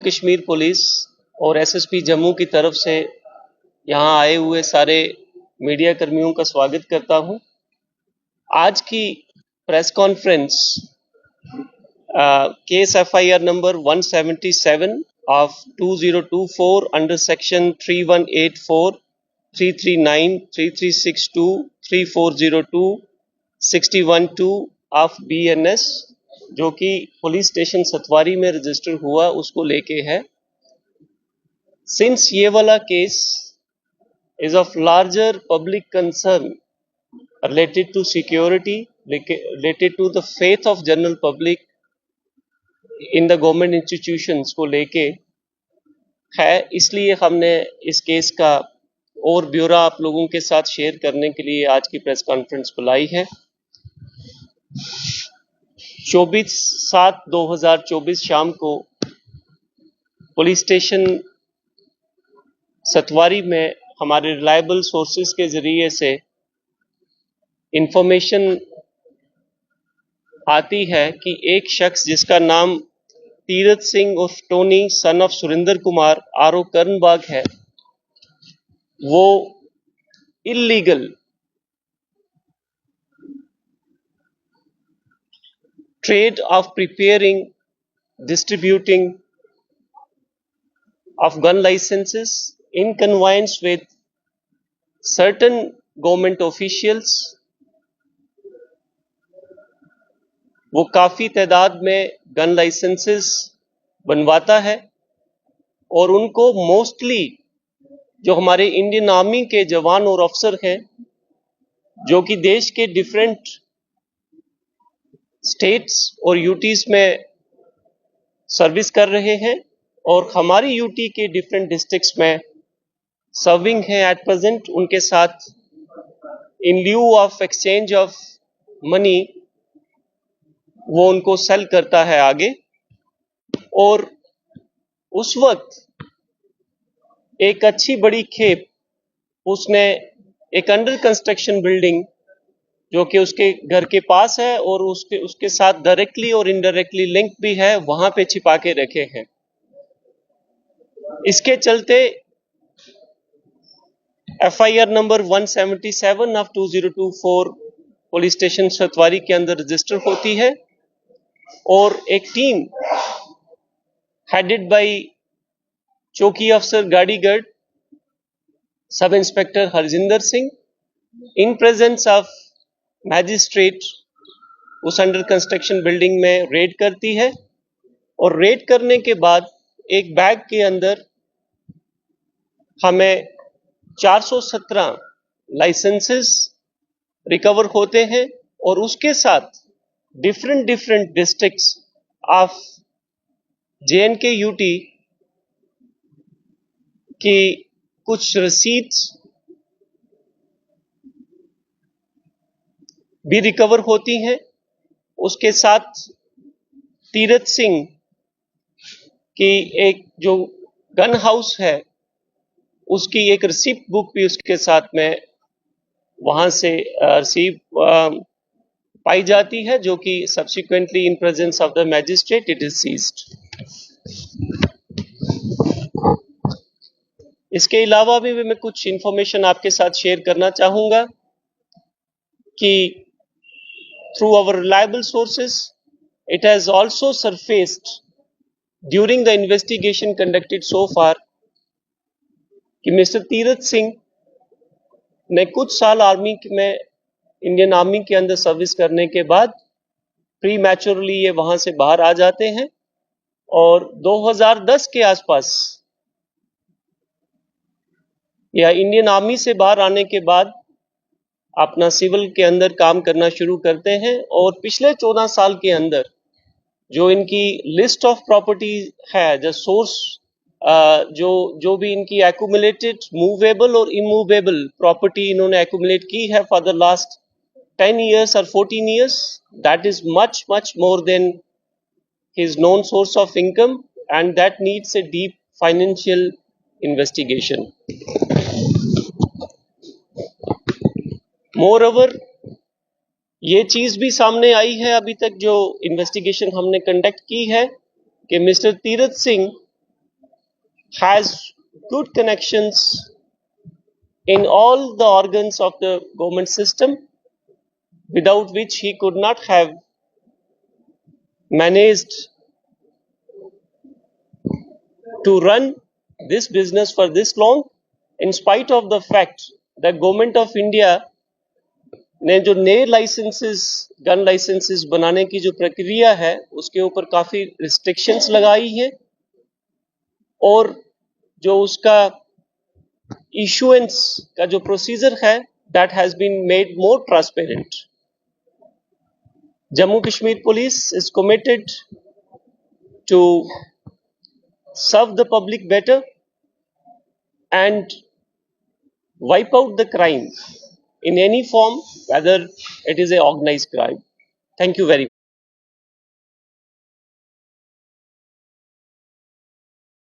Kashmir police और SSP Jammu की तरफ से यहाँ आए हुए सारे मीडिया कर्मियों का स्वागत करता हूँ। आज की press conference case FIR number 177 of 2024 under section 3184, 339, 3362, 3402, 612 of BNS जो कि पुलिस स्टेशन सतवारी में रजिस्टर हुआ उसको लेके है। सिंस ये वाला case is of larger public concern related to security, related to the faith of general public in the government institutions को लेके है, इसलिए हमने इस केस का और ब्यौरा आप लोगों के साथ शेयर करने के लिए आज की प्रेस कॉन्फ्रेंस बुलाई है। 24/7/2024 शाम को पुलिस स्टेशन सतवारी में हमारे रिलायबल सोर्सेज के जरिए से इंफॉर्मेशन आती है कि एक शख्स जिसका नाम तीरथ सिंह उर्फ Tony son of Surendra Kumar RO कर्नबाग है, वो illegal trade of preparing, distributing of gun licenses in conveyance with certain government officials, वो काफ़ी तादाद में गन लाइसेंसेस बनवाता है और उनको मोस्टली जो हमारे इंडियन आर्मी के जवान और अफसर हैं जो कि देश के डिफरेंट स्टेट्स और यूटीज में सर्विस कर रहे हैं और हमारी यूटी के डिफरेंट डिस्ट्रिक्ट्स में सर्विंग है एट प्रेजेंट, उनके साथ in lieu of exchange of money वो उनको सेल करता है आगे। और उस वक्त एक अच्छी बड़ी खेप उसने एक अंडर कंस्ट्रक्शन बिल्डिंग जो कि उसके घर के पास है और उसके साथ डायरेक्टली और इनडायरेक्टली लिंक भी है, वहां पे छिपा के रखे हैं। इसके चलते FIR number 177 of 2024 police station Satwari के अंदर रजिस्टर होती है और एक टीम हेडेड बाय चौकी अफसर Gadigarh sub inspector Harjinder Singh in presence of magistrate उस अंडर कंस्ट्रक्शन बिल्डिंग में रेड करती है और रेड करने के बाद एक बैग के अंदर हमें 417 लाइसेंसेस रिकवर होते हैं और उसके साथ different districts of JNK UT की कुछ रसीद्स भी रिकवर होती हैं। उसके साथ तीरथ सिंह की एक जो गन हाउस है उसकी एक रिसिप्ट बुक भी उसके साथ में वहां से रिसीव पाई जाती है जो कि subsequently in presence of the magistrate it is seized. इसके अलावा भी मैं कुछ इंफॉर्मेशन आपके साथ शेयर करना चाहूंगा कि through our reliable sources, it has also surfaced during the investigation conducted so far कि मिस्टर तीरथ सिंह ने कुछ साल आर्मी में इंडियन आर्मी के अंदर सर्विस करने के बाद प्री मैच्योरली ये वहां से बाहर आ जाते हैं और 2010 के आसपास या इंडियन आर्मी से बाहर आने के बाद अपना सिविल के अंदर काम करना शुरू करते हैं और पिछले 14 साल के अंदर जो इनकी लिस्ट ऑफ प्रॉपर्टी है, जो सोर्स जो भी इनकी एक्यूमुलेटेड मूवेबल और इमूवेबल प्रॉपर्टी इन्होंने एक्यूमुलेट की है for the last 10 years or 14 years, that is much more than his known source of income and that needs a deep financial investigation. Moreover, ये चीज भी सामने आई है अभी तक जो इन्वेस्टिगेशन हमने कंडक्ट की है कि mister Tirath Singh has good connections in all the organs of the government system, without which he could not have managed to run this business for this long, in spite of the fact that government of India ने जो नए licences gun licences बनाने की जो प्रक्रिया है उसके ऊपर काफी रिस्ट्रिक्शंस लगाई है और जो उसका इशुएंस का जो प्रोसीजर है that has been made more transparent. Jammu Kashmir Police is committed to serve the public better and wipe out the crime in any form, whether it is a organized crime. Thank you very much.